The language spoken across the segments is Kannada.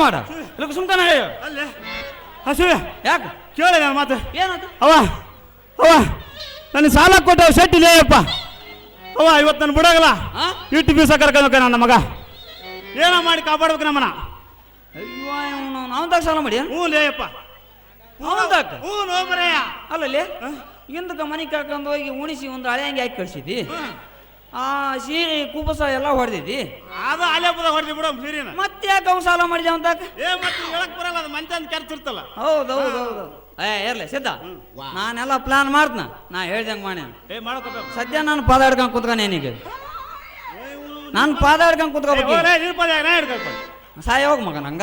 ಮಾಡ ಇಲ್ಲ ಸುಮ್ತಾನ ಅಲ್ಲೇ ಹಸುವೆ ಯಾಕೆ ಕೇಳಿ ನನ್ನ ಮಾತು ಏನಾಯ್ತು ಅವ ಅವ ನನಗೆ ಸಾಲ ಕೊಟ್ಟವ ಸೆಟ್ಟಿದೆ ಅಪ್ಪ ಅವ ಇವತ್ತು ನಾನು ಬಿಡೋಗಲ್ಲ ಇಟ್ಟು ಬೀಸ ಕರ್ಕೊಂಡ್ಬೇಕ ನನ್ನ ಮಗ ಏನೋ ಮಾಡಿ ಕಾಪಾಡ್ಬೇಕು ನಮ್ಮನ ಅಯ್ಯೋ ಅವನ ಸಾಲ ಮಾಡಿ ಹ್ಞೂ ಲೇಯಪ್ಪ ಅವನದಾಕ ಹ್ಞೂ ನೋ ಬರೆಯ ಅಲ್ಲಲ್ಲಿ ಹಿಂದಕ್ಕೆ ಮನೆ ಕರ್ಕೊಂಡು ಹೋಗಿ ಉಣಿಸಿ ಒಂದು ಹಳೆ ಹಂಗೆ ಹಾಕಿ ಕಳ್ಸಿದ್ದಿ ಆ ಸೀರೆ ಕುಬಸ ಎಲ್ಲ ಹೊಡೆದಿದ್ದಿ ಅದು ಅಲೆ ಬುದ ಹೊಡೆದಿ ಬಿಡ ಸೀರಿನ ಮತ್ತೆ ಯಾಕೆ ಅವ್ ಸಾಲ ಮಾಡಿದೆ ಅಂತಾಕ ಮತ್ತೆ ಹೇಳಕ್ ಬರಲ್ಲ ಅದು ಮಂಚ ಅಂತ ಕೆರ್ತಿರ್ತಲ್ಲ ಹೌದೌದೌದು ಇರ್ಲಿ ಸಿದ್ಧ ನಾನೆಲ್ಲ ಪ್ಲಾನ್ ಮಾಡ್ತನ ನಾ ಹೇಳ್ದಂಗೆ ಮಾಡ್ಯಾನ ಮಾಡ್ಕೋಬೇಕು ಸದ್ಯ ನಾನು ಪಾದ ಹಿಡ್ಕೊಂಡು ಕುತ್ಕೊಂಡೇನೀಗ ನಾನು ಪಾದ ಹಿಡ್ಕೊಂಡು ಕುತ್ಕೋಬೇಕು ಸಾಯ ಹೋಗ ಮಗನ ಹಂಗ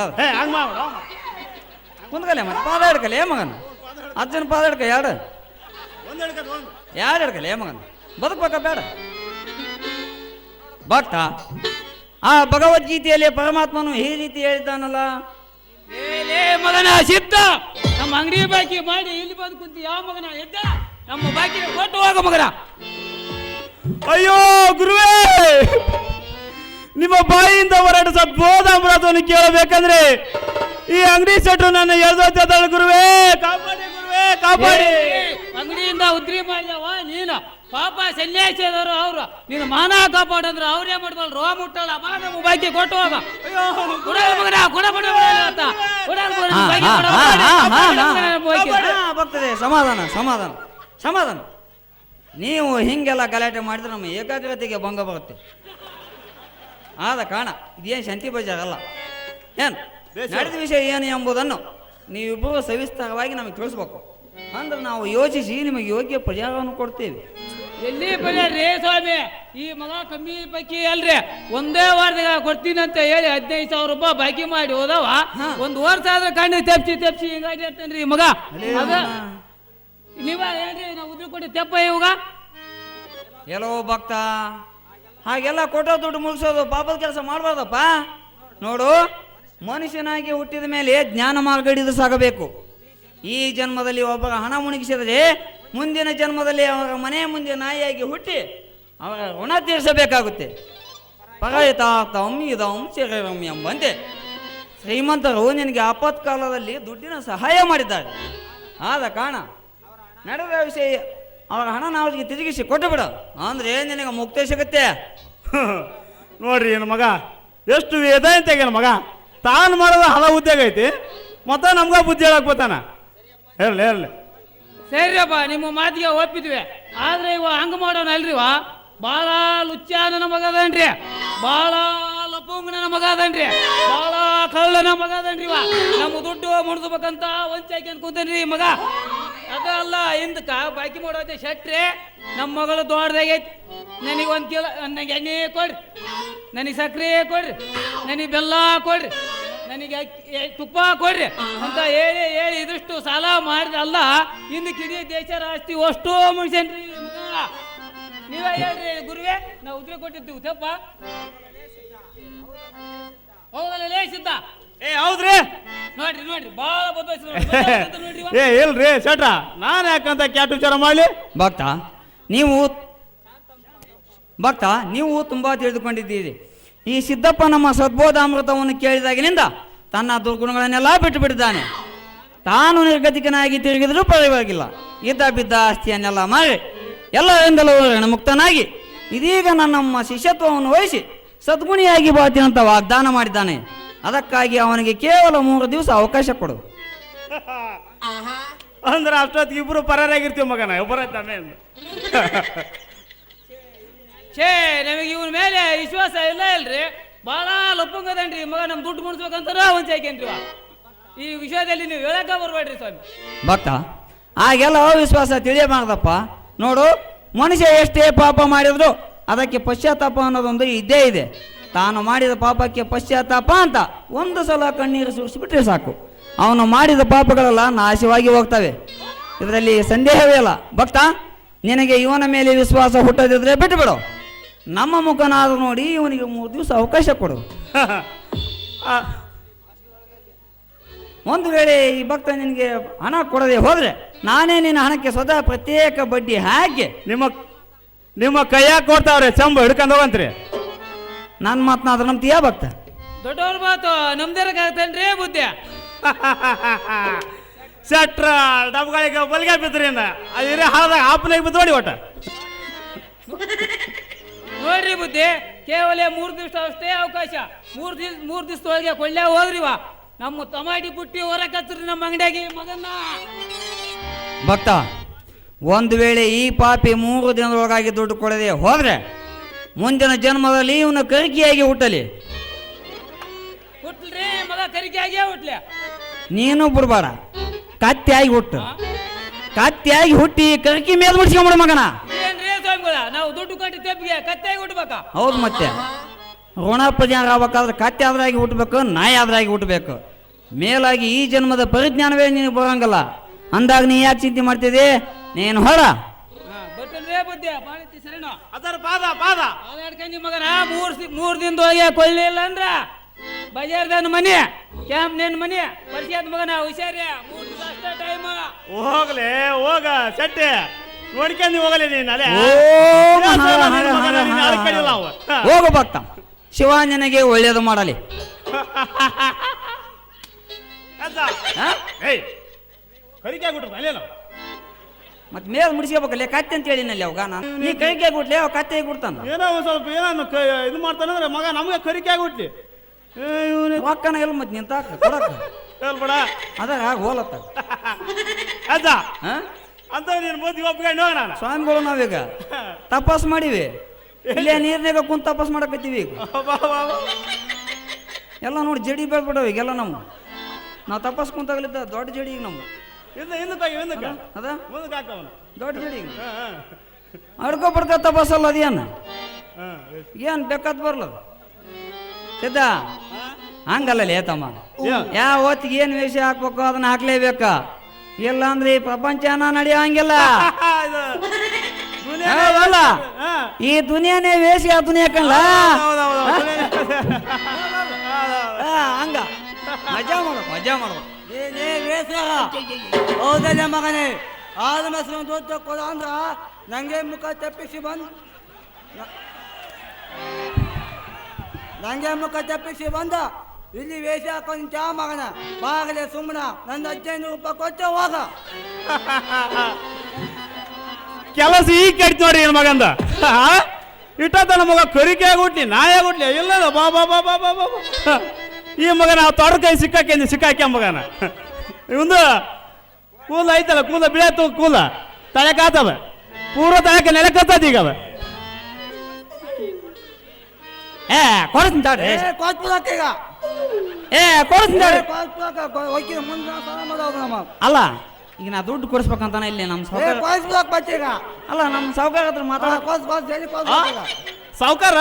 ಕುಂತ್ಕಲೆ ಮತ್ತೆ ಪಾದ ಹಿಡ್ಕಲೆ ಮಗನ ಅಜ್ಜನ ಪಾದ ಹಿಡ್ಕ ಎರಡು ಹಿಡ್ಕಲೆ ಮಗನ ಬದುಕ್ಬೇಕ ಬೇಡ ಭಕ್ತ ಆ ಭಗವದ್ಗೀತೆಯಲ್ಲಿ ಪರಮಾತ್ಮನು ಈ ರೀತಿ ಹೇಳಿದ್ದಾನಲ್ಲ ಮಗನ ಸಿದ್ಧ ನಮ್ಮ ಅಂಗಡಿ ಬಾಕಿ ಮಾಡಿ ಇಲ್ಲಿ ಬಂದು ಕುಂತಿ ಯಾವ ಮಗನ ಎದ್ದ ನಮ್ಮ ಬಾಕಿ ಕೊಟ್ಟು ಹೋಗ ಮಗನ ಅಯ್ಯೋ ಗುರುವೇ ನಿಮ್ಮ ಬಾಯಿಯಿಂದ ಹೊರಟ ಸದ್ಬೋಧಾಮೃತವನ್ನು ಕೇಳಬೇಕಂದ್ರೆ ಈ ಅಂಗಡಿ ಸೆಟ್ರು ನನ್ನ ಎಳ್ದೋಗ್ತದಳು ಗುರುವೇ ಕಾಪಾಡಿ ಗುರುವೇ ಕಾಪಾಡಿ ಅಂಗಡಿಯಿಂದ ಉದ್ರಿ ಮಾಡಿದವ ನೀನು ಪಾಪ ಸನ್ಯಾಸಿದವರು ಅವ್ರು ನೀನು ಮಾನ ಕಾಪಾಡಂದ್ರೆ ಅವ್ರೇ ಮಾಡ್ಬಲ್ ರೋ ಮುಟ್ಟಲ್ಲ ಬಾ ನಮ್ಮ ಬಾಕಿ ಕೊಟ್ಟು ಹೋಗ ಮಗನ ಬರ್ತದೆ ಸಮಾಧಾನ ಸಮಾಧಾನ ಸಮಾಧಾನ ನೀವು ಹಿಂಗೆಲ್ಲ ಗಲಾಟೆ ಮಾಡಿದ್ರೆ ನಮ್ಮ ಏಕಾಗ್ರತೆಗೆ ಭಂಗ ಬರುತ್ತೆ ಆದ ಕಾರಣ ಇದೇನು ಶಾಂತಿ ಬಜಾರಲ್ಲ ಏನು ನಡೆದ ವಿಷಯ ಏನು ಎಂಬುದನ್ನು ನೀವಿಬ್ಬರು ಸವಿಸ್ತಾರವಾಗಿ ನಮಗೆ ತಿಳಿಸ್ಬೇಕು ಅಂದ್ರೆ ನಾವು ಯೋಚಿಸಿ ನಿಮಗೆ ಯೋಗ್ಯ ಪರಿಹಾರವನ್ನು ಕೊಡ್ತೇವೆ ಎಲ್ಲಿ ಪರಿಹಾರ ಸ್ವಾಮಿ ಈ ಮಗ ಕಮ್ಮಿ ಬಾಕಿ ಅಲ್ರಿ ಒಂದೇ ವಾರದಾಗ ಕೊಡ್ತೀನಿ ಅಂತ ಹೇಳಿ 15,000 ರೂಪಾಯಿ ಬಾಕಿ ಮಾಡಿ ಹೋದವ ಒಂದು ವರ್ಷ ಆದ್ರೆ ಕಣ್ಣು ತೆಪ್ಸಿ ಹಿಂಗಾಗಿ ಅಂತೇನ್ರಿ ಈ ಮಗ ಅದ ನೀವ ಏನ್ರಿ ನಾವು ಉದ್ರಿ ಕೊಟ್ಟು ತೆಪ್ಪ ಇವಾಗ ಎಲ್ಲೋ ಭಕ್ತ ಹಾಗೆಲ್ಲ ಕೊಟ್ಟೋ ದುಡ್ಡು ಮುಗಿಸೋದು ಪಾಪದ ಕೆಲಸ ಮಾಡಬಾರ್ದಪ್ಪ ನೋಡು ಮನುಷ್ಯನಾಗಿ ಹುಟ್ಟಿದ ಮೇಲೆ ಜ್ಞಾನ ಮಾರ್ಗ ಹಿಡಿದು ಸಾಗಬೇಕು ಈ ಜನ್ಮದಲ್ಲಿ ಒಬ್ಬರ ಹಣ ಮುಣಗಿಸಿದರೆ ಮುಂದಿನ ಜನ್ಮದಲ್ಲಿ ಅವರ ಮನೆ ಮುಂದೆ ನಾಯಿಯಾಗಿ ಹುಟ್ಟಿ ಅವರ ಋಣ ತೀರಿಸಬೇಕಾಗುತ್ತೆ ಪರಹಿತಾರ್ಥಂ ಇದಂ ಶರೀರಂ ಎಂಬಂತೆ ಶ್ರೀಮಂತರು ನಿನಗೆ ಆಪತ್ಕಾಲದಲ್ಲಿ ದುಡ್ಡಿನ ಸಹಾಯ ಮಾಡಿದ್ದಾರೆ ಆದ ಕಾರಣ ನಡೆದ ವಿಷಯ ಅವರ ಹಣ ನಾವು ತಿರುಗಿಸಿ ಕೊಟ್ಟು ಬಿಡ ಅಂದ್ರೆ ನಿನಗೆ ಮುಕ್ತಿ ಸಿಗುತ್ತೆ ನೋಡ್ರಿ ಏನು ಮಗ ಎಷ್ಟು ವೇದ ಅಂತ ಮಗ ತಾನು ಮಾಡೋದು ಹಲ ಉದ್ಯೋಗ ಐತಿ ಮತ್ತೆ ನಮ್ಗ ಬುದ್ಧಿ ಹೇಳಕ್ ಬರ್ತಾನ ಹೇಳಿ ಸರಿಯಪ್ಪ ನಿಮ್ಮ ಮಾತಿಗೆ ಒಪ್ಪಿದ್ವಿ ಆದ್ರೆ ಇವ ಹಂಗ ಮಾಡೋಣ ಅಲ್ರಿವ ಬಾಳ ಲುಚ್ಚಾನ ಮಗ ಅದನ್ರಿ ಬಾಳ ಲಪುಂಗನ ಮಗ ಅದನ್ರಿ ಬಾಳ ಕಳ್ಳನ ಮಗ ಅದನ್ರಿವ ನಮ್ಮ ದುಡ್ಡು ಮುಡ್ಸ್ಬೇಕಂತ ಒಂಚಾಕಿ ಕೂತನ್ರಿ ಮಗ ಅದಲ್ಲ ಹಿಂದಕ್ಕ ಬಾಕಿ ಮಾಡೋದೆ ಶೆಟ್ರಿ ನಮ್ಮ ಮಗಳು ದೊಡ್ಡದಾಗೈತಿ ನನಗೆ 1 ಕಿಲೋ ನನಗೆ ಎಣ್ಣೆ ಕೊಡ್ರಿ ನನಗೆ ಸಕ್ಕರೆ ಕೊಡ್ರಿ ನನಗೆ ಬೆಲ್ಲ ಕೊಡ್ರಿ ನನಗೆ ತುಪ್ಪ ಕೊಡ್ರಿ ಅಂತ ಹೇಳಿ ಇದಿಷ್ಟು ಸಾಲ ಮಾಡಿದಲ್ಲ ಹಿಂದಕ್ಕೆ ಇಡೀ ದೇಶದ ಆಸ್ತಿ ಅಷ್ಟೋ ಮನುಷ್ಯನ್ರಿ ನೀವೇ ಹೇಳ್ರಿ ಗುರುವೇ ನಾವು ಉದ್ರಿ ಕೊಟ್ಟಿದ್ದೀವಿ ತಪ್ಪ ಹೌದಲ್ಲ ಸಿದ್ಧ ಹೌದ್ರಿ ನೋಡ್ರಿ ಬಾಳ ಬದಲಾಯಿಸಿ ಇಲ್ರಿ ಶೆಟ್ರ ನಾನು ಯಾಕಂತ ಕ್ಯಾಟ್ ವಿಚಾರ ಮಾಡ್ಲಿ ಭಕ್ತ ನೀವು ತುಂಬಾ ತಿಳಿದುಕೊಂಡಿದ್ದೀರಿ ಈ ಸಿದ್ದಪ್ಪ ನಮ್ಮ ಸದ್ಬೋಧಾಮೃತವನ್ನು ಕೇಳಿದಾಗಿನಿಂದ ತನ್ನ ದುರ್ಗುಣಗಳನ್ನೆಲ್ಲ ಬಿಟ್ಟು ಬಿಟ್ಟಿದ್ದಾನೆ ತಾನು ನಿರ್ಗತಿಕನಾಗಿ ತಿರುಗಿದರೂ ಪರವಾಗಿಲ್ಲ ಇದ್ದ ಬಿದ್ದ ಆಸ್ತಿಯನ್ನೆಲ್ಲ ಮಾರಿ ಎಲ್ಲರಿಂದಲೂ ಮುಕ್ತನಾಗಿ ಇದೀಗ ನಮ್ಮ ಶಿಷ್ಯತ್ವವನ್ನು ವಹಿಸಿ ಸದ್ಗುಣಿಯಾಗಿ ಬಾಳ್ತೀನಿ ಅಂತ ವಾಗ್ದಾನ ಮಾಡಿದ್ದಾನೆ ಅದಕ್ಕಾಗಿ ಅವನಿಗೆ ಕೇವಲ 3 ದಿವಸ ಅವಕಾಶ ಕೊಡು ಅಂದ್ರೆ ಅಷ್ಟೊತ್ತಿಗೆ ಇಬ್ರು ಪರಾರಾಗಿರ್ತೀವಿ ಮಗನ ಒಬ್ಬರೈತಾನೆ ನಮಗೆ ಇವನ ಮೇಲೆ ವಿಶ್ವಾಸ ಇಲ್ಲ ಇಲ್ರಿ ಬಾಳ ಲಪ್ಪಂಗದನ್ರಿ ಮಗ ನಮ್ ದುಡ್ಡು ಮುಡ್ಸ್ಬೇಕಂತಾರ ಒಂಚಾಕೇನ್ರಿ ಈ ವಿಷಯದಲ್ಲಿ ನೀವು ಹೇಳಕ ಬರ್ಬೇಡ್ರಿ ಸ್ವಾಮಿ ಭಕ್ತ ಆಗೆಲ್ಲ ಅವಿಶ್ವಾಸ ತಿಳಿಯಬಾರ್ದಪ್ಪ ನೋಡು ಮನುಷ್ಯ ಎಷ್ಟೇ ಪಾಪ ಮಾಡಿದ್ರು ಅದಕ್ಕೆ ಪಶ್ಚಾತ್ತಾಪ ಅನ್ನೋದೊಂದು ಇದ್ದೇ ಇದೆ ತಾನು ಮಾಡಿದ ಪಾಪಕ್ಕೆ ಪಶ್ಚಾತ್ತಾಪ ಅಂತ ಒಂದು ಸಲ ಕಣ್ಣೀರು ಸುರಿಸಿಬಿಟ್ರೆ ಸಾಕು ಅವನು ಮಾಡಿದ ಪಾಪಗಳೆಲ್ಲ ನಾಶವಾಗಿ ಹೋಗ್ತವೆ ಇದರಲ್ಲಿ ಸಂದೇಹವೇ ಇಲ್ಲ ಭಕ್ತ ನಿನಗೆ ಇವನ ಮೇಲೆ ವಿಶ್ವಾಸ ಹುಟ್ಟದಿದ್ರೆ ಬಿಟ್ಟು ಬಿಡು ನಮ್ಮ ಮುಖನಾದ್ರೂ ನೋಡಿ ಇವನಿಗೆ 3 ದಿವಸ ಅವಕಾಶ ಕೊಡು ಒಂದು ವೇಳೆ ಈ ಭಕ್ತ ನಿನಗೆ ಹಣ ಕೊಡದೆ ಹೋದ್ರೆ ನಾನೇ ನಿನ್ನ ಹಣಕ್ಕೆ ಸ್ವತಃ ಪ್ರತ್ಯೇಕ ಬಡ್ಡಿ ಹಾಕಿ ನಿಮ್ಮ ಕೈಯಾಗ ಕೊಡ್ತಾವ್ರೆ ಚಂಬ ಹಿಡ್ಕೊಂಡು ಹೋಗಂತ್ರಿ ನನ್ನ ಮಾತನಾದ್ರೆ ನಂಬ್ತೀಯಾ ಭಕ್ತ ದೊಡ್ಡವ್ರ ಮಾತು ನಮ್ದೇರಕ್ಕಾಗತ್ತೇನ್ರಿ ಬುದ್ಧಿ? ಸೆಟ್ರ ಡಬ್ಗಳಿಗೆ ಬಲ್ಗೆ ಬಿದ್ರಿ ಅದೇ ಹಾಳದಾಗ ಆಪನಾಗಿ ಬಿದ್ದು ನೋಡಿ ಒಟ್ಟ. ನೋಡ್ರಿ ಬುದ್ಧಿ, ಕೇವಲ 3 ದಿವಸ ಅಷ್ಟೇ ಅವಕಾಶ. 3 ದಿವಸದೊಳಗೆ ಕೊಳ್ಳೆ ಹೋದ್ರಿವ ನಮ್ಮ ಟಮಾಟಿ ಪುಟ್ಟಿ ಹೊರಕತ್ರಿ ನಮ್ಮ ಅಂಗಡಿಯಾಗಿ ಮಗನ್ನ. ಭಕ್ತ, ಒಂದು ವೇಳೆ ಈ ಪಾಪಿ 3 ದಿನದೊಳಗಾಗಿ ದುಡ್ಡು ಕೊಡದೆ ಹೋದ್ರೆ ಮುಂದಿನ ಜನ್ಮದಲ್ಲಿ ಇವನು ಕರಿಕೆಯಾಗಿ ಹುಟ್ಟಲಿ. ಹುಟ್ಲ್ರಿ ಮಗ, ಕರಿಕೆಯಾಗೇ ಹುಟ್ಲಿ. ನೀನು ಬಿಡ್ಬೇಡ, ಕತ್ತೆಯಾಗಿ ಹುಟ್ಟು. ಕತ್ತೆಯಾಗಿ ಹುಟ್ಟಿ ಕರ್ಕಿ ಮೇಲೆ ಮುಡ್ಸ್ಕೊಂಬಿಡ ಮಗನ. ಏನ್ರಿ ಸ್ವಾಮಿಗಳ, ನಾವು ದುಡ್ಡು ಕಟ್ಟಿ ತೆಪ್ಪಿಗೆ ಕತ್ತೆಯಾಗಿ ಹುಟ್ಟಬೇಕಾ? ಹೌದು, ಮತ್ತೆ ಋಣಪಜಾರ ಆಗ್ಬೇಕಾದ್ರೆ ಕತ್ತೆ ಆದ್ರಾಗಿ ಹುಟ್ಟಬೇಕು, ನಾಯಿ ಆದ್ರಾಗಿ ಹುಟ್ಟಬೇಕು. ಮೇಲಾಗಿ ಈ ಜನ್ಮದ ಪರಿಜ್ಞಾನವೇ ನಿನಗೆ ಬರಂಗಲ್ಲ. ಅಂದಾಗ ನೀ ಯಾಕೆ ಚಿಂತೆ ಮಾಡ್ತಿದ್ದಿ? ನೀನು ಹೊರ ಬರ್ತೇನ್ರೇ ಬುದ್ಧಿ, ಬಾಳಿತಿ ಸರಿನೋ ಅದರ ಪಾದ ಪಾದ ಅದಾಡ್ಕೊಂಡು ಮಗನ 3 ದಿನದೊಳಗೆ ಕೊಳ್ಳಿಲ್ಲ ಅಂದ್ರ ಬಜಾರ್ದನ್ ಮನೆ ಕ್ಯಾಂಪ್ ನಿನ್ ಮನೆ ಪರಿಚಯದ ಮಗನ ಹುಷಾರ್ಯ. 3 ದಿವಸ ಅಷ್ಟೇ ಟೈಮ್. ಹೋಗ್ಲೆ ಹೋಗ ಸೆಟ್ಟೆ ನೋಡ್ಕೊಂಡು ಹೋಗಲಿ ನೀನು ಅಲ್ಲೇ ಹೋಗು ಭಕ್ತ, ಶಿವಾಂಜನಿಗೆ ಒಳ್ಳೇದು ಮಾಡಲಿ. ಕರಿಕೆ ಆಗ್ಬಿಟ್ರು ಅಲ್ಲೇನೋ ಮತ್ತೆ ಮೇಲೆ ಮುಡಿಸ್ಕೋಬೇಕಲ್ಲ ಕತ್ತೆ ಅಂತ ಹೇಳಿನಲ್ಲಿ ಅವಾಗ ನಾನು. ನೀ ಕರಿಕೆ ಆಗ್ಬಿಟ್ಲೆ ಅವ ಕತ್ತೆ ಆಗ್ಬಿಡ್ತಾನ. ಏನೋ ಒಂದ್ ಸ್ವಲ್ಪ ಏನೋ ಇದು ಮಾಡ್ತಾನಂದ್ರೆ ಮಗ ನಮಗೆ ಕರಿಕೆ ಆಗ್ಬಿಟ್ಲಿ. ರೊಕ್ಕನ ಎಲ್ಲ ಮತ್ತೆ ನಿಂತಾಕ ಕೊಡಕ ಹೇಳ್ಬೇಡ ಅದಾಗ ಹೋಲತ್ತ ಅಜ್ಜ ಅಂತ ನೀನು ಮೋದಿ ಒಪ್ಕೊಂಡು ಹೋಗ. ನಾನು ಸ್ವಾಮಿಗಳು ನಾವೀಗ ತಪಾಸ್ ಮಾಡಿವಿ, ಇಲ್ಲೇ ನೀರ್ನಾಗ ಕುಂತ ತಪಾಸ್ ಮಾಡಕತ್ತೀವಿ ಈಗ. ಎಲ್ಲ ನೋಡಿ ಜಡಿ ಬೆಳ್ಬಿಡವ ಈಗೆಲ್ಲ ನಮ್ಮ. ನಾವು ತಪಾಸ್ ಕುಂತಾಗಲಿದ್ದ ದೊಡ್ಡ ಜಡಿ ಈಗ ನಮ್ಮ ಅದ ದೊಡ್ಡ ಜಡಿ ಅಡ್ಕೊ ಬಡ್ಕೊ ತಪಾಸಲ್ಲ ಅದೇನು ಏನ್ ಬೇಕಾದ್ ಬರ್ಲದ ಸಿದ್ಧ ಹಂಗಲ್ಲ ತಮ್ಮ. ಯಾವ ಹೊತ್ತಿಗೆ ಏನ್ ವೇಷ ಹಾಕ್ಬೇಕು ಅದನ್ನ ಹಾಕ್ಲೇಬೇಕ, ಇಲ್ಲ ಅಂದ್ರೆ ಈ ಪ್ರಪಂಚನ ನಡೆಯೋ ಹಂಗಿಲ್ಲ. ಅಲ್ಲ ಈ ದುನಿಯಾನೇ ವೇಷ ಆ ದುನಿಯಾಕಲ್ಲ ಹಂಗ ಮಜಾ ಮಾಡ್ಬೇಕು, ಮಜಾ ಮಾಡ್ಬೇಕು. ಹೌದಲ್ಲ ಮಗನೇ, ಆದ ಮೆಸರು ದೊಡ್ಡ ಕೊಡ ಅಂದ್ರ ನಂಗೆ ಮುಖ ತಪ್ಪಿಸಿ ಬಂದ ಇಲ್ಲಿ ವೇಷ ಹಾಕೊಂಡ ಮಗನ ಬಾಗಲೇ ಸುಮ್ಮನ ನನ್ನ 15 ರೂಪಾಯಿ ಕೊಟ್ಟ ಹೋಗ. ಕೆಲಸ ಈಗ ಕಟ್ತಿ ನೋಡಿ ಏನ್ ಮಗಂದ ಇಟ್ಟನ ಮಗ ಕರಿಕೆ ಆಗ್ಬಿಟ್ಲಿ ನಾಯಿ ಆಗ್ಬಿಟ್ಲಿ ಇಲ್ಲ ಬಾ ಬಾ ಬಾ ಬಾ ಬಾ ಬಾ ಈ ಮಗನ ತೊಡ ಕೈ ಸಿಕ್ಕಾಕ್ಯ ಮಗನ ಇವಂದು ಕೂಲ ಐತಲ್ಲ, ಕೂಲ ಬೀಳತ್ತು, ಕೂಲ ತಳಕಾತವ ಪೂರ್ವ ತಳಕ ನೆಲಕತ್ತದ ಈಗ ಅವ. ಕೊಡ್ತೀನಿ ಕೊಟ್ಬಿಡಕ್ಕೀಗ ಕೊಡ್ತೀನಿ. ಮುಂದೆ ಅಲ್ಲ ಈಗ ನಾ ದುಡ್ಡು ಕೊಡಿಸ್ಬೇಕಂತಾನೆ ಇಲ್ಲಿ ನಮ್ಮ ಸಾವುಕಾರ. ಬಚ್ಚೀಗ ಅಲ್ಲ ನಮ್ಮ ಸಾವುಕಾರ ಹತ್ರ ಮಾತಾಡ ಸಾವುಕಾರ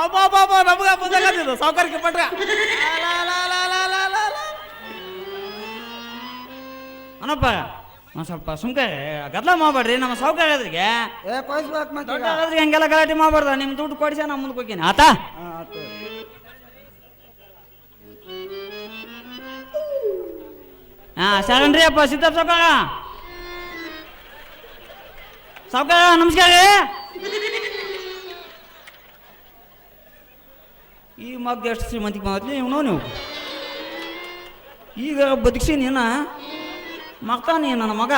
ಅಬ್ಬಾ ನಮಗ ಬಂದಾಗತ್ತಿದ್ದು ಸಾವುಕಾರಕ್ಕೆ ಪಟ್ರ ಅನಪ್ಪ ಒಂದು ಸ್ವಲ್ಪ ಸುಮ್ಕೆ ಗದ್ಲ ಮಾಡಬೇಡ್ರಿ. ನಮ್ಮ ಸಾವುಕಾರ ಅದ್ರಿಗೆ ಹಂಗೆಲ್ಲ ಗಲಾಟೆ ಮಾಡಬಾರ್ದ. ನಿಮ್ಮ ದುಡ್ಡು ಕೊಡಿಸ ನಾ ಮುಂದಕ್ಕೆ ಹೋಗ್ತೀನಿ ಆತ. ಶರಣ್ರಿ ಅಪ್ಪ ಸಿದ್ದಪ್ಪ ಸಾವುಕಾರ ನಮಸ್ಕಾರ ರೀ. ಈ ಮಗ್ಗ ಎಷ್ಟು ಶ್ರೀಮಂತಿಗೆ ಬಂದ್ಲಿ ನೀವು ಈಗ ಬದುಕಿಸಿ ನೀನ ಮಗ್ತಾನೆ ನನ್ನ ಮಗ.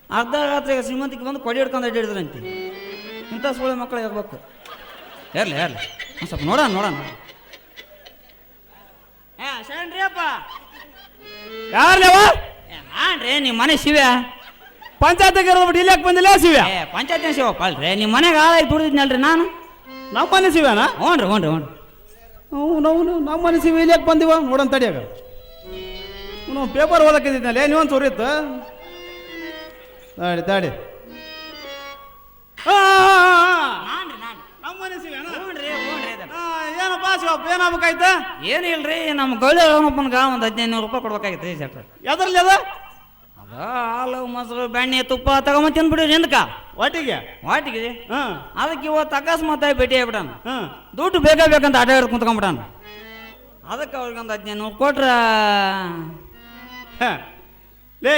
ಅರ್ಧ ರಾತ್ರಿ ಶ್ರೀಮಂತಿಗೆ ಬಂದು ಕೊಡಿ ಹಿಡ್ಕೊಂಡು ಅಡ್ಡಿಡಿದ್ರಂತೆ. ಇಂಥ ಸೋಳೆ ಮಕ್ಕಳು ಇರ್ಬೇಕು. ಇರ್ಲಿ ಒಂದು ಸ್ವಲ್ಪ ನೋಡೋಣ. ಶರಣ್ರಿ ಅಪ್ಪ ಯಾರ್ಲೇವ ನಾನ್ರಿ ನಿಮ್ಮ ಮನೆ ಶಿವ ಪಂಚಾಯತ್ಗೆ ಇರೋದ್ಬಿಟ್ಟು ಇಲ್ಲಿ ಯಾಕೆ ಬಂದಿಲ್ಲ ಶಿವ? ಪಂಚಾಯತ್ನ ಶಿವಪ್ಪ ಅಲ್ರಿ ನಿಮ್ಮ ಮನೆಗೆ ಹಾಳಾಗಿ ದುಡಿದ್ನಲ್ರಿ ನಾನು. ನಮ್ಮ ಮನೆ ಶಿವನ? ಹ್ಞೂ ನಮ್ಮ ಮನೆ ಶಿವ ಇಲ್ಲಿ ಯಾಕೆ ಬಂದಿವ ನೋಡೋಣ ತಡಿಯಾಗ. ನಾವು ಪೇಪರ್ ಓದಕ್ಕಿದ್ನಲ್ಲೇ ನೀವೊಂದು ಸುರಿತ್ತು ತಾಡಿ ನಮ್ಮ ಮನೆ ಶಿವನ? ಏನಪ್ಪ ಶಿವಪ್ಪ ಏನಾಗಬೇಕಾಯ್ತ? ಏನು ಇಲ್ರಿ ನಮ್ಮ ಗೌಳಪ್ಪನ್ಗ ಒಂದು 1500 ರೂಪಾಯಿ ಕೊಡ್ಬೇಕಾಗಿತ್ತು ರೀ ಸೆಟ್ರ. ಎದ್ರಲ್ಲಿ ಅದ ಹಾಲು ಮೊಸರು ಬೆಣ್ಣೆ ತುಪ್ಪ ತಗೊಂಬ ತಿಂದ್ಬಿಡ್ರಿ ಹಿಂದಕ್ಕ ವಾಟಿಗೆ ರೀ. ಅದಕ್ಕೆ ಇವತ್ತು ಅಕಸ್ಮಾತ್ ಭೇಟಿ ಆಗ್ಬಿಟ್ಟಾನ. ದುಡ್ಡು ಬೇಕಂತ ಆಟ ಹಿಡ್ದು ಕುಂತ್ಕೊಂಡ್ಬಿಟ್ಟಾನ. ಅದಕ್ಕೆ ಅವ್ರಿಗೆ ಒಂದು 1500 ಕೊಟ್ರ ಲೇ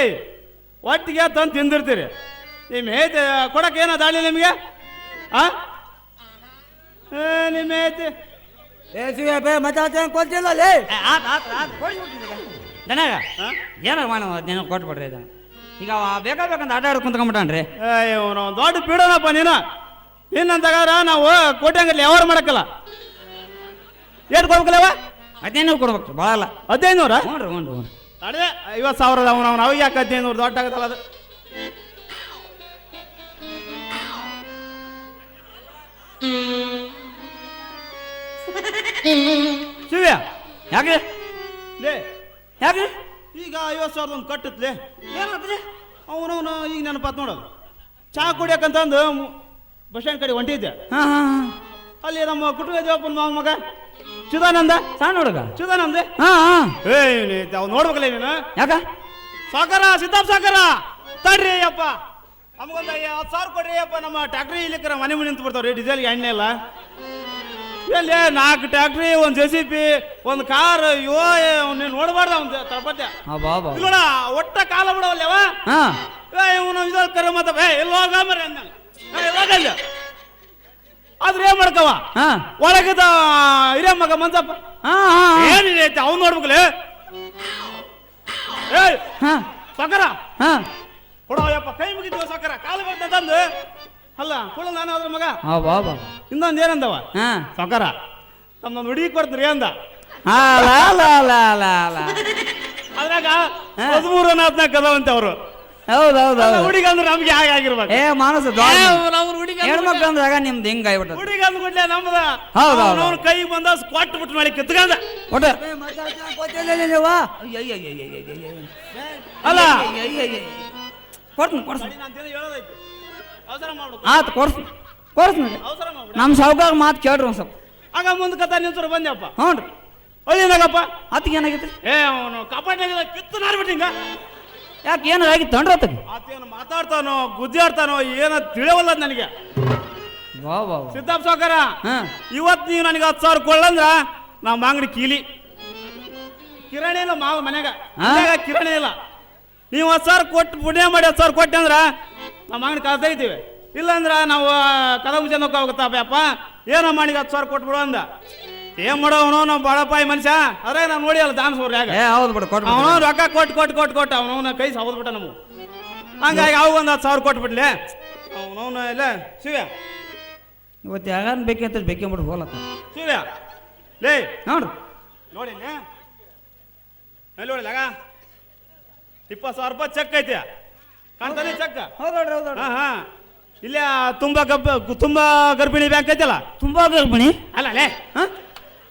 ಒಟ್ಟಿಗೆ ತಂದು ತಿಂದಿರ್ತೀರಿ. ನಿಮ್ಮ ಹೇತೆ ಕೊಡಕ್ಕೆ ಏನೋ ದಾಳಿ ನಿಮಗೆ? ನಿಮ್ಮ ಹೇತಿ ಏ ಶಿವ ಬೇ ಮತ್ತೆ ಕೊಡ್ತಿಲ್ಲ ಲೇ ಆತ್ ಕೊಡ್ಬಿಡ್ತೀನಿ ಈಗ ದನಾಗ ಏನಾರ ಮಾಡೋ ಅದೇನೋ ಕೊಟ್ಬಿಡ್ರಿ ಇದನ್ನ ಈಗ ಅವ ಬೇಕಾಬೇಕಂತ ಆಟ ಆಡಿ ಕುಂತ್ಕೊಂಡ್ಬಿಟ್ಟಾನ್ರಿ ಅಯ್ಯೋ ನಾವು ದೊಡ್ಡ ಪೀಡನಪ್ಪ ನೀನು ಇನ್ನಂತಾಗಾರ ನಾವು ಕೋಟೆಂಗಲ್ಲಿ ಯಾವಾರ ಮಾಡಕ್ಕಲ್ಲ ಏಟ್ ಕೊಡ್ಬೇಕಲ್ಲವ 1500 ಕೊಡ್ಬೇಕು ಭಾಳ ಅಲ್ಲ 1500 ಹ್ಞೂ ರೀ ಅದೇ 50,000 ಅವನು ಅವಾಗ ಯಾಕೆ 1500 ದೊಡ್ಡ ಆಗತ್ತಲ್ಲ ಅದು ಶಿವ್ಯ ಯಾಕೆ ಲೇ ಯಾಕೆ ಈಗ 50,000 ಒಂದು ಕಟ್ಟತ್ಲೆ ಏನಾಗ್ತದೆ ಅವನವನು ಈಗ ನೆನಪಾತ್ ನೋಡೋದು ಚಾ ಕುಡಿಯಕಂತಂದು ಬಸ್ ಸ್ಟ್ಯಾಂಡ್ ಕಡೆ ಹೊಂಟಿದ್ದೆ ಹಾಂ ಅಲ್ಲಿ ನಮ್ಮ ಕುಟುಂಬ ದೇವಪ್ಪನ ಮಗ ಚಿದಾನಂದ ಸಣ್ಣ ಹುಡುಗ ಚಿದಾನಂದ ಹಾಂ ಅವ್ನು ನೋಡ್ಬೇಕಲ್ಲ ನೀನು ಯಾಕ ಸಾಕಾರ ಸಿದ್ದಾಪ್ ಸಾಕಾರ ತಡ್ರಿ ಅಪ್ಪ ನಮಗೊಂದು 10,000 ಕೊಡ್ರಿ ಅಪ್ಪ ನಮ್ಮ ಟ್ಯಾಕ್ಟ್ರಿ ಇಲ್ಲಿಕ್ಕರ ಮನೆ ಮುಂದೆ ನಿಂತು ಬಿಡ್ತಾವ್ರಿ ಡೀಸೆಲ್ಗೆ ಎಣ್ಣೆ ಇಲ್ಲ ಎಲ್ಲಿ 4 ಟ್ಯಾಕ್ಟ್ರಿ ಒಂದು JCB ಒಂದು ಕಾರ್ ನೀನು ನೋಡಬಾರ್ದ ಒಂದು ತಳಪತ್ಯ ಇಲ್ಲ ಒಟ್ಟ ಕಾಲ ಬಿಡವಲ್ಲವ ಹಾಂ ಇವನು ಇದ್ರಲ್ಲಿ ಕರೆ ಮತ್ತ ಎಲ್ಲಿ ಹೋಗ ಮರ ಅಂದ ಆದ್ರೆ ಏನ್ ಮಾಡ್ಕವ ಹಾಂ ಒಳಗದ ಹಿರಿಯ ಮಗ ಮಂಜಪ್ಪ ಹಾಂ ಏನಿದೆ ಅವ್ನು ನೋಡ್ಬೇಕಲ್ಲ ಏಯ್ ಹಾಂ ಸಾಕಾರ ಹಾಂ ಕೊಡೋಯಪ್ಪ ಕೈ ಮುಗಿದ್ವ ಸಾಕಾರ ಕಾಲು ಬರ್ತದೆ ತಂದು ಅಲ್ಲ ಕೊಡ ನಾನು ಅದ್ರ ಮಗ ಇನ್ನೊಂದು ಏನಂದವ ಹಾಂ ಸಾಕಾರ ನಮ್ದೊಂದು ಹುಡುಗಿ ಕೊಡ್ತೀರಿ ಅಂದ ಅದ್ರಾಗ 13 14 ಅದಾವಂತೆ ಅವರು ಹೌದೌದು ಹುಡುಗಿ ಅಂದ್ರೆ ನಮ್ಗೆ ಹಾಗೆ ಆಗಿರ್ಬೇಕು ಏ ಮಾನಸ ಹುಡುಗಿ ಹೆಣ್ಮಕ್ಳು ಅಂದಾಗ ನಿಮ್ದು ಹಿಂಗ ಆಗ್ಬಿಟ್ಟ ಹುಡುಗಿ ಅಂದ್ಬಿಟ್ಲೆ ನಮ್ದ ಹೌದು ಅವ್ನ ಕೈ ಬಂದ ಕೊಟ್ಟು ಬಿಟ್ಟು ಮಾಡಿ ಕಿತ್ಕೊಂಡ ಒಟ್ಟು ಕೊಡ್ತಿಲ್ಲ ನೀವ ಅಲ್ಲ ಕೊಡ್ತೀನಿ ಹೇಳೋದೈತಿ ಅವಸರ ಮಾಡ್ಬೇಕು ಆತು ಕೊಡ್ತೀನಿ ಅವಸರ ಮಾಡ್ಬಿಡ ನಮ್ಮ ಸಾವುಕಾರ ಮಾತು ಕೇಳ್ರಿ ಒಂದು ಸ್ವಲ್ಪ ಆಗ ಮುಂದೆ ಕಥ ನಿಂತರು ಬಂದೆಪ್ಪ ಹ್ಞೂ ರೀ ಅದೇನಾಗಪ್ಪ ಆತಿಗೆ ಏನಾಗೈತೆ ಏ ಅವನು ಕಪಾಟಿನಾಗ ಕಿತ್ತು ನಾರ್ಬಿಟ್ಟು ಹಿಂಗ ಯಾಕೆ ಏನಾರ ಆಗಿತ್ತು ತಂಡ್ರಿ ಆತಗೆ ಆತೇನು ಮಾತಾಡ್ತಾನೋ ಗುದ್ದಾಡ್ತಾನೋ ಏನೋ ತಿಳಿಯವಲ್ಲ ನನಗೆ ವಾ ಸಿದ್ದಾಪ್ ಸಾವುಕಾರ ಹಾಂ ಇವತ್ತು ನೀವು ನನಗೆ 10,000 ಕೊಳ್ಳಂದ್ರ ನಮ್ಮ ಅಂಗಡಿ ಕೀಲಿ ಕಿರಾಣಿ ಇಲ್ಲ ಮಾವ ಮನ್ಯಾಗ ಕಿರಾಣಿ ಇಲ್ಲ ನೀವು 10,000 ಕೊಟ್ಟು ಪುಣ್ಯ ಮಾಡಿ 10,000 ಕೊಟ್ಟೆ ಅಂದ್ರ ನಮ್ಮ ಅಂಗಡಿ ಕಳ್ತಾ ಇದ್ದೀವಿ ಇಲ್ಲಾಂದ್ರ ನಾವು ಕದ ಮುಂಚೆ ಹೋಗುತ್ತಪ್ಪ ಏನೋ ಮಾಡಿ 10,000 ಕೊಟ್ಬಿಡು ಅಂದ ಏನ್ ಮಾಡೋವನು ನಾವು ಬಾಳಪ್ಪಾಯಿ ಮನುಷ್ಯ ಅದ್ರಾಗ ನಾವು ನೋಡಿ ಅಲ್ಲ ದಾನ್ಸೋರು ಯಾಕೆ ಏ ಹೌದು ಬಿಡು ಕೊಟ್ಟು ಅವನು ರೊಕ್ಕ ಕೊಟ್ಟು ಅವನವನ ಕೈ ಸವದ್ಬಿಟ್ಟ ನಾವು ಹಂಗಾಗಿ ಅವಾಗ ಒಂದು 10,000 ಕೊಟ್ಬಿಡ್ಲೆ ಅವನವನ ಇಲ್ಲ ಶಿವ್ಯ ಇವತ್ತು ಯಾರು ಬೇಕಂತ ಬೇಕೆಂಬಿಟ್ಟು ಹೋಲತ್ತ ಶಿವ್ಯ ಲೇ ನೋಡ್ರಿ ನೋಡಿ ನೋಡಿಲಾಗ 20,000 ರೂಪಾಯಿ ಚೆಕ್ ಐತಿ ಕಾಣ್ತಾನೆ ಚೆಕ್ ಹೌದು ನೋಡ್ರಿ ಹೌದು ಹಾ ಹಾ ಇಲ್ಲೇ ತುಂಬಾ ಗರ್ಭಿಣಿ ಬ್ಯಾಂಕ್ ಐತಲ್ಲ ತುಂಬಾ ಗರ್ಭಿಣಿ ಅಲ್ಲ ಲೇ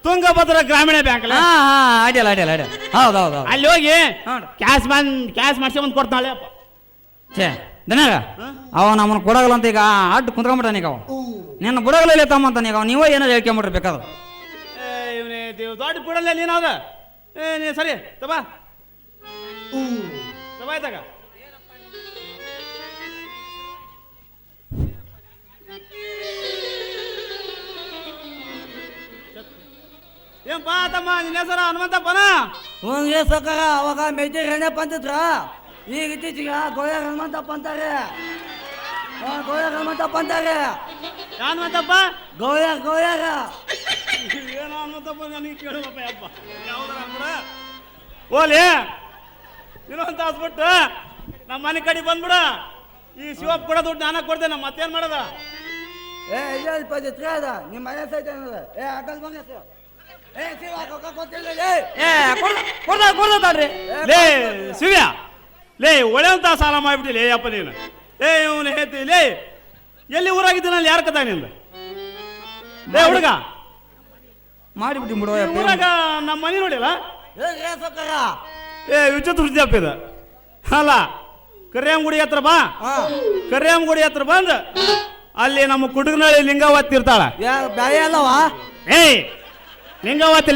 ತುಂಗಭದ್ರ ಗ್ರಾಮೀಣ ಬ್ಯಾಂಕ್ ಅಲ್ಲ ಹಾಂ ಹಾಂ ಅಡ್ಯಲ್ಲ ಹೌದು ಅಲ್ಲಿ ಹೋಗಿ ನೋಡ್ರಿ ಕ್ಯಾಶ್ ಮಾಡಿಸಿ ಬಂದು ಕೊಡ್ತಾಳೆ ಅಪ್ಪ ಛೇ ದನಾಗ ಅವ ನಮ್ಮನ್ನು ಕೊಡಗಲ್ಲ ಅಂತ ಈಗ ಅಡ್ಡು ಕುಂತ್ಕೊಂಡ್ಬಿಟ್ಟಾನ ಈಗ ಅವ ನಿನ್ನ ಬುಡಗಲಲ್ಲಿ ತಮ್ಮ ಅಂತ ಈಗ ನೀವೇ ಏನಾರು ಹೇಳ್ಕೊಂಬಿಟ್ರಿ ಬೇಕಾದ್ರೆ ಇವನೇ ದೊಡ್ಡ ಬಿಡಲ್ಲ ನೀನಾದ ನೀ ಸರಿ ತಬಾ ಆಯ್ತಾಗ ಏನ್ಪಾ ತಮ್ಮ ನಿನ್ನ ಹೆಸರು ಹನುಮಂತಪ್ಪನ ಒಂದೇ ಸಕಾರ ಅವಾಗ ಮೆಜ್ಜೆ ಹೆಣ್ಣಪ್ಪ ಅಂತಿದ್ರ ಈಗ ಇತ್ತೀಚಿಗೆ ಗೋಯ ಹನುಮಂತಪ್ಪ ಅಂತಾರೆ ಗೋಯ ಹನುಮಂತಪ್ಪ ಅಂತಾರೆ ಹನುಮಂತಪ್ಪ ಗೋಯಾಗ ಏನೋ ಹನುಮಂತಪ್ಪ ನನಗೆ ಕೇಳಪ್ಪ ಯಪ್ಪ ಯಾವ್ದಾರ ಕೂಡ ಓಲಿ ಇನ್ನೊಂದು ತಾಸ್ಬಿಟ್ಟು ನಮ್ಮ ಮನೆ ಕಡೆ ಬಂದ್ಬಿಡ ಈ ಶಿವಪ್ಪ ಕೂಡ ದುಡ್ಡು ನಾನ ಕೊಡ್ತೇನೆ ಮತ್ತೇನ್ ಮಾಡದ ಏ ಇಲ್ಲ ಅದ ನಿಮ್ಮ ಮನೆ ಸೈತ ಏ ಅಕಲ್ ಬಂಗ ಏ ಶಿವ ಕೊಟ್ಟಿಲ್ಲ ಕೊಡ್ತಾಳ್ರಿ ಲೇ ಶಿವ್ಯ ಲೇ ಒಳ್ಳೆಂತ ಸಾಲ ಮಾಡಿಬಿಟ್ಟಿಲ್ಲ ಅಪ್ಪ ನೀನು ಏ ಇವನು ಹೇಳ್ತಿ ಲೇ ಎಲ್ಲಿ ಊರಾಗಿದ್ದೀನಲ್ಲಿ ಯಾರ ಕಥ ನಿಂದ ಲೇ ಹುಡುಗ ಮಾಡಿಬಿಟ್ಟು ಬಿಡುವ ಊರಾಗ ನಮ್ಮ ಮನೆ ನೋಡಿಲ್ಲ ಏ ಸಕಾರ ಏ ವಿಚಿತ್ರ ಸುದ್ದಿಯಪ್ಪ ಇದು ಅಲ್ಲ ಕರಿಯಂಗುಡಿ ಹತ್ರ ಬಾ ಕರಿಯಂಗುಡಿ ಹತ್ರ ಬಂದು ಅಲ್ಲಿ ನಮ್ಮ ಕುಡುಗನಳ್ಳಿ ಲಿಂಗಾವತಿ ಇರ್ತಾಳ ಬ್ಯಾಳೆ ಅಲ್ಲವಾ ಏಯ್ ಲಿಂಗಾವತಿ